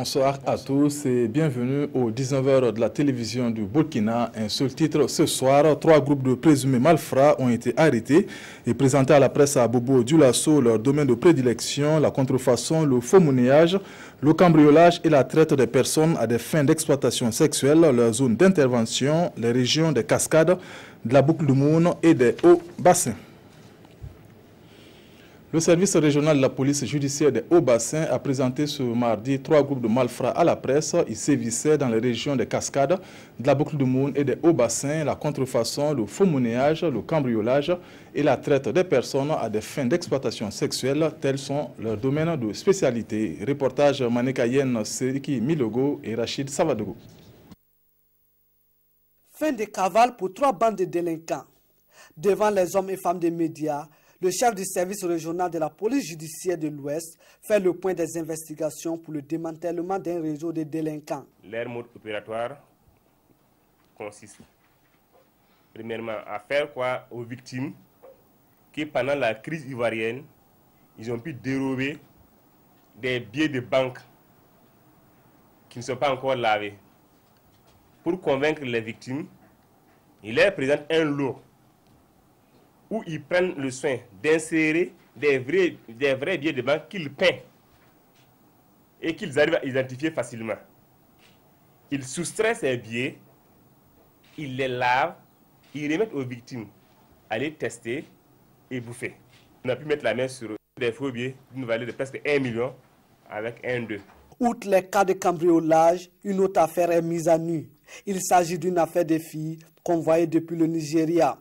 Bonsoir à tous et bienvenue aux 19h de la télévision du Burkina. Un seul titre ce soir, 3 groupes de présumés malfrats ont été arrêtés et présentés à la presse à Bobo Dioulasso leur domaine de prédilection, la contrefaçon, le faux monnayage, le cambriolage et la traite des personnes à des fins d'exploitation sexuelle, leur zone d'intervention, les régions des cascades, de la boucle du Moune et des hauts bassins. Le service régional de la police judiciaire des Hauts-Bassins a présenté ce mardi 3 groupes de malfrats à la presse. Ils sévissaient dans les régions des Cascades, de la boucle du Moune et des Hauts-Bassins, la contrefaçon, le faux monnayage, le cambriolage et la traite des personnes à des fins d'exploitation sexuelle. Tels sont leurs domaines de spécialité. Reportage Manekayen Seriki Milogo et Rachid Savadogo. Fin de cavale pour 3 bandes de délinquants. Devant les hommes et femmes des médias, le chef du service régional de la police judiciaire de l'Ouest fait le point des investigations pour le démantèlement d'un réseau de délinquants. Leur mode opératoire consiste premièrement à faire croire aux victimes que pendant la crise ivoirienne, ils ont pu dérober des billets de banque qui ne sont pas encore lavés. Pour convaincre les victimes, ils leur présentent un lot où ils prennent le soin d'insérer des vrais billets de banque qu'ils peignent et qu'ils arrivent à identifier facilement. Ils soustraient ces billets, ils les lavent, ils remettent aux victimes à les tester et bouffer. On a pu mettre la main sur des faux billets d'une valeur de presque 1 million avec 1-2. Outre les cas de cambriolage, une autre affaire est mise à nu. Il s'agit d'une affaire de filles convoyées depuis le Nigeria.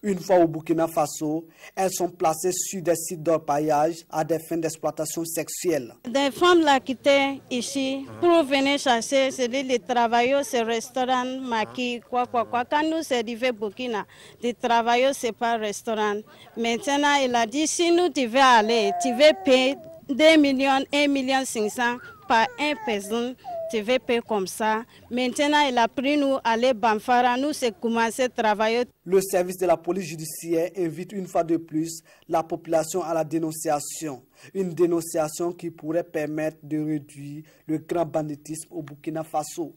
Une fois au Burkina Faso, elles sont placées sur des sites d'orpaillage à des fins d'exploitation sexuelle. Des femmes là qui étaient ici pour venir chercher, c'est-à-dire les travailleurs, ces restaurants, maquis, quoi. Quand nous c'est arrivé au Burkina, les travailleurs, c'est pas restaurant. Maintenant, il a dit, si nous tu veux aller, tu veux payer 2 millions, 1,5 million par une personne. Tu veux payer comme ça. Maintenant, il a pris nous aller Banfara, nous c'est commencé à travailler. Le service de la police judiciaire invite une fois de plus la population à la dénonciation. Une dénonciation qui pourrait permettre de réduire le grand banditisme au Burkina Faso.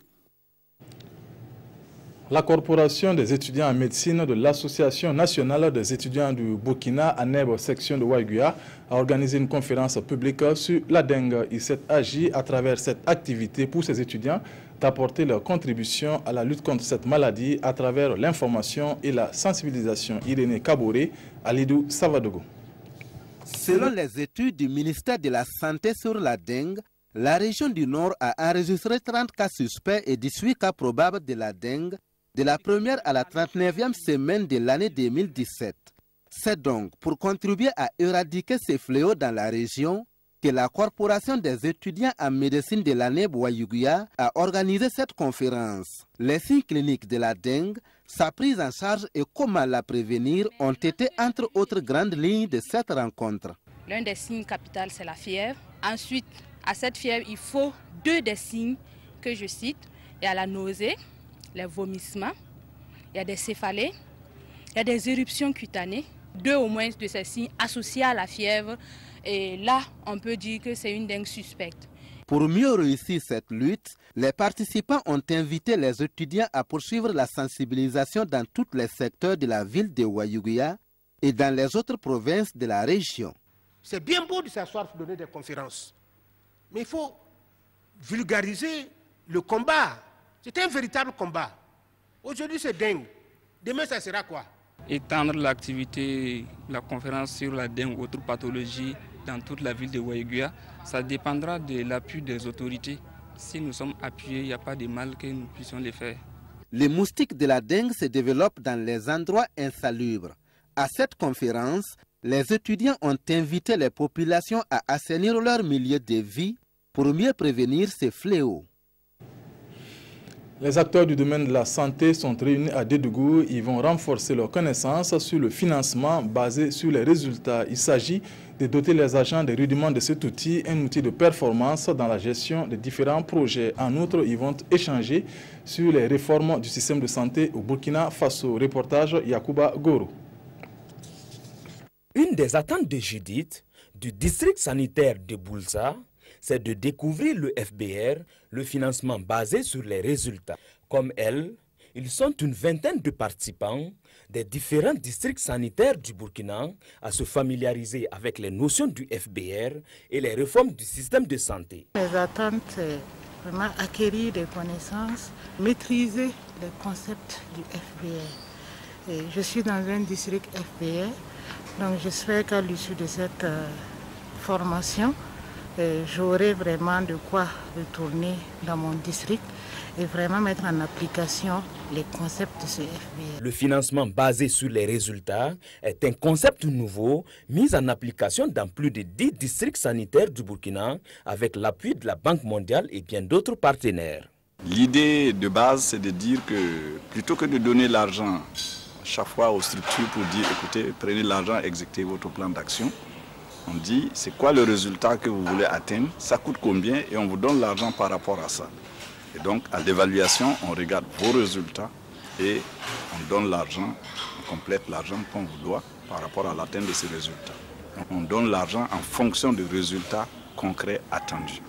La Corporation des étudiants en médecine de l'Association nationale des étudiants du Burkina, ANEB, section de Ouaguia, a organisé une conférence publique sur la dengue. Il s'est agi à travers cette activité pour ces étudiants d'apporter leur contribution à la lutte contre cette maladie à travers l'information et la sensibilisation. Irénée Kaboré, Alidou Savadogo. Selon les études du ministère de la Santé sur la dengue, la région du Nord a enregistré 30 cas suspects et 18 cas probables de la dengue de la première à la 39e semaine de l'année 2017. C'est donc pour contribuer à éradiquer ces fléaux dans la région que la Corporation des étudiants en médecine de l'ANEB Ouaguia a organisé cette conférence. Les signes cliniques de la dengue, sa prise en charge et comment la prévenir ont été entre autres grandes lignes de cette rencontre. L'un des signes capitaux, c'est la fièvre. Ensuite, à cette fièvre, il faut 2 des signes que je cite. Il y a la nausée, les vomissements, il y a des céphalées, il y a des éruptions cutanées. 2 au moins de ces signes associés à la fièvre. Et là, on peut dire que c'est une dengue suspecte. Pour mieux réussir cette lutte, les participants ont invité les étudiants à poursuivre la sensibilisation dans tous les secteurs de la ville de Ouaguia et dans les autres provinces de la région. C'est bien beau de s'asseoir pour donner des conférences, mais il faut vulgariser le combat. C'est un véritable combat. Aujourd'hui, c'est dengue. Demain, ça sera quoi? Étendre l'activité, la conférence sur la dengue ou autres pathologies dans toute la ville de Ouaguia, ça dépendra de l'appui des autorités. Si nous sommes appuyés, il n'y a pas de mal que nous puissions les faire. Les moustiques de la dengue se développent dans les endroits insalubres. À cette conférence, les étudiants ont invité les populations à assainir leur milieu de vie pour mieux prévenir ces fléaux. Les acteurs du domaine de la santé sont réunis à Dédougou. Ils vont renforcer leurs connaissances sur le financement basé sur les résultats. Il s'agit de doter les agents des rudiments de cet outil, un outil de performance dans la gestion des différents projets. En outre, ils vont échanger sur les réformes du système de santé au Burkina Faso. Reportage Yacouba Goro. Une des attentes de Judith, du district sanitaire de Boulza, c'est de découvrir le FBR, le financement basé sur les résultats. Comme elle, ils sont une vingtaine de participants des différents districts sanitaires du Burkina à se familiariser avec les notions du FBR et les réformes du système de santé. Les attentes, c'est vraiment acquérir des connaissances, maîtriser les concepts du FBR. Et je suis dans un district FBR, donc j'espère qu'à l'issue de cette formation, j'aurai vraiment de quoi retourner dans mon district et vraiment mettre en application les concepts de ce FBR. Le financement basé sur les résultats est un concept nouveau mis en application dans plus de 10 districts sanitaires du Burkina avec l'appui de la Banque mondiale et bien d'autres partenaires. L'idée de base, c'est de dire que plutôt que de donner l'argent chaque fois aux structures pour dire écoutez, prenez l'argent, exécutez votre plan d'action, on dit c'est quoi le résultat que vous voulez atteindre, ça coûte combien et on vous donne l'argent par rapport à ça. Et donc, à l'évaluation, on regarde vos résultats et on donne l'argent, on complète l'argent qu'on vous doit par rapport à l'atteinte de ces résultats. Donc, on donne l'argent en fonction des résultats concrets attendus.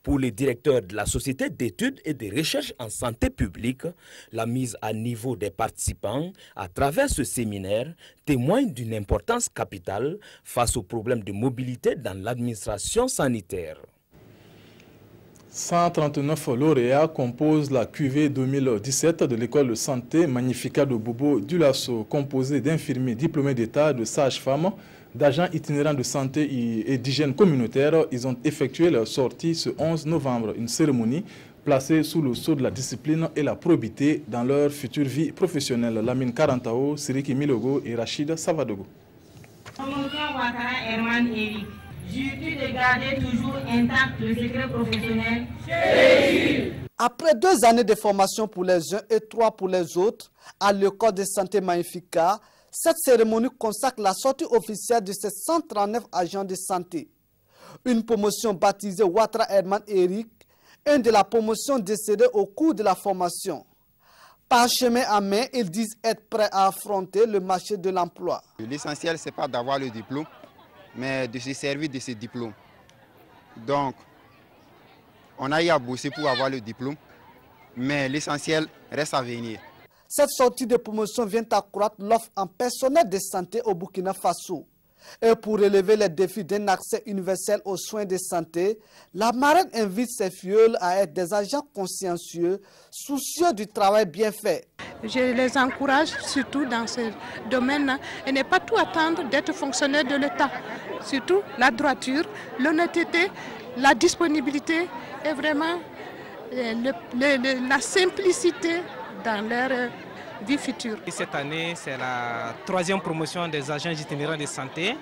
Pour les directeurs de la Société d'études et de recherche en santé publique, la mise à niveau des participants à travers ce séminaire témoigne d'une importance capitale face aux problèmes de mobilité dans l'administration sanitaire. 139 lauréats composent la QV 2017 de l'école de santé Magnifica de Bobo Dioulasso, composée d'infirmiers diplômés d'État, de sages-femmes, d'agents itinérants de santé et d'hygiène communautaire. Ils ont effectué leur sortie ce 11 novembre, une cérémonie placée sous le sceau de la discipline et la probité dans leur future vie professionnelle. Lamine Karantao, Siriki Milogo et Rachid Savadogo. Jure-tu de garder toujours intact le secret professionnel? Après 2 années de formation pour les uns et 3 pour les autres, à l'école de santé Magnifica, cette cérémonie consacre la sortie officielle de ces 139 agents de santé. Une promotion baptisée Ouattara Herman Eric, une de la promotion décédée au cours de la formation. Par chemin à main, ils disent être prêts à affronter le marché de l'emploi. L'essentiel, ce n'est pas d'avoir le diplôme, mais de se servir de ce diplôme. Donc, on a eu à bosser pour avoir le diplôme, mais l'essentiel reste à venir. Cette sortie de promotion vient accroître l'offre en personnel de santé au Burkina Faso. Et pour relever les défis d'un accès universel aux soins de santé, la marraine invite ses filleuls à être des agents consciencieux, soucieux du travail bien fait. Je les encourage surtout dans ce domaine et ne pas tout attendre d'être fonctionnaire de l'État. Surtout la droiture, l'honnêteté, la disponibilité et vraiment la simplicité dans leur vie future. Cette année, c'est la 3e promotion des agents itinérants de santé,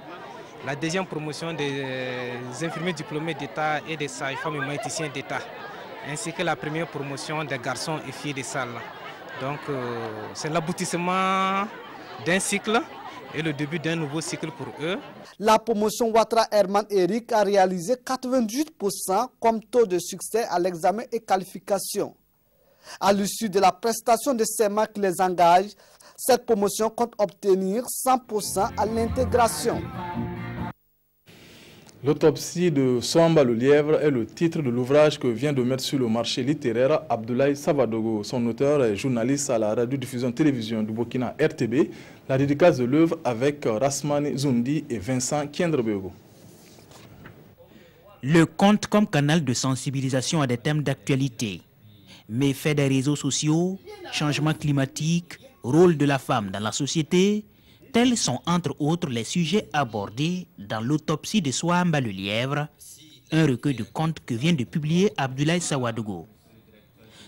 la 2e promotion des infirmiers diplômés d'État et des sages-femmes et monéticiens d'État, ainsi que la 1re promotion des garçons et filles de salle. Donc, c'est l'aboutissement d'un cycle et le début d'un nouveau cycle pour eux. La promotion Ouattara Herman Eric a réalisé 98% comme taux de succès à l'examen et qualification. À l'issue de la prestation de serment qui les engage, cette promotion compte obtenir 100% à l'intégration. L'autopsie de Sohamba le lièvre est le titre de l'ouvrage que vient de mettre sur le marché littéraire Abdoulaye Savadogo. Son auteur est journaliste à la radiodiffusion télévision du Burkina RTB. La dédicace de l'œuvre avec Rasmani Zoundi et Vincent Kiendrebego. Le conte comme canal de sensibilisation à des thèmes d'actualité. Méfaits des réseaux sociaux, changement climatique, rôle de la femme dans la société, tels sont entre autres les sujets abordés dans l'autopsie de Sohamba le lièvre, un recueil de contes que vient de publier Abdoulaye Savadogo.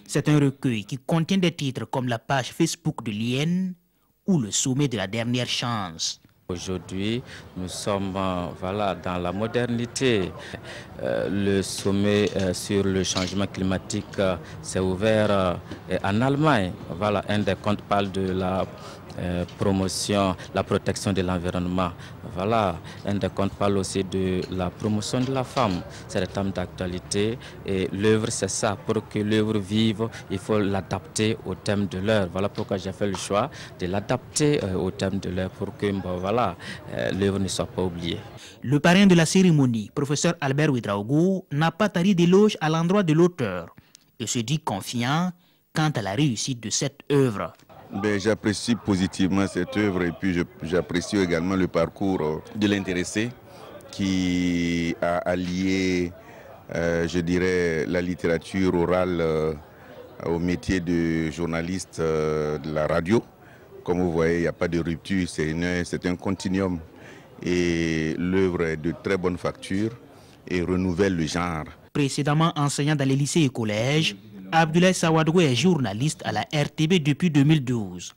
C'est un recueil qui contient des titres comme la page Facebook de l'IN ou le sommet de la dernière chance. Aujourd'hui, nous sommes dans la modernité. Le sommet sur le changement climatique s'est ouvert en Allemagne. Voilà, un des comptes parle de la promotion, la protection de l'environnement. Voilà, un des comptes parle aussi de la promotion de la femme. C'est le thème d'actualité et l'œuvre c'est ça. Pour que l'œuvre vive, il faut l'adapter au thème de l'heure. Voilà pourquoi j'ai fait le choix de l'adapter au thème de l'heure pour que voilà, voilà, l'œuvre ne soit pas oubliée. Le parrain de la cérémonie, professeur Albert Ouedraogo, n'a pas tari d'éloges à l'endroit de l'auteur et se dit confiant quant à la réussite de cette œuvre. J'apprécie positivement cette œuvre et puis j'apprécie également le parcours de l'intéressé qui a allié, je dirais, la littérature orale au métier de journaliste de la radio. Comme vous voyez, il n'y a pas de rupture, c'est un continuum. Et l'œuvre est de très bonne facture et renouvelle le genre. Précédemment enseignant dans les lycées et collèges, Abdoulaye Sawadou est journaliste à la RTB depuis 2012.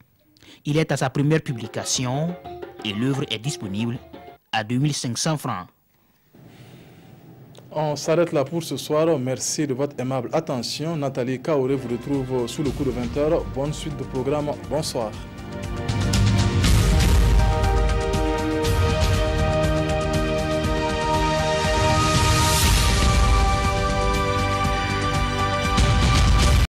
Il est à sa première publication et l'œuvre est disponible à 2500 francs. On s'arrête là pour ce soir. Merci de votre aimable attention. Nathalie Kaoré vous retrouve sous le coup de 20h. Bonne suite de programme. Bonsoir.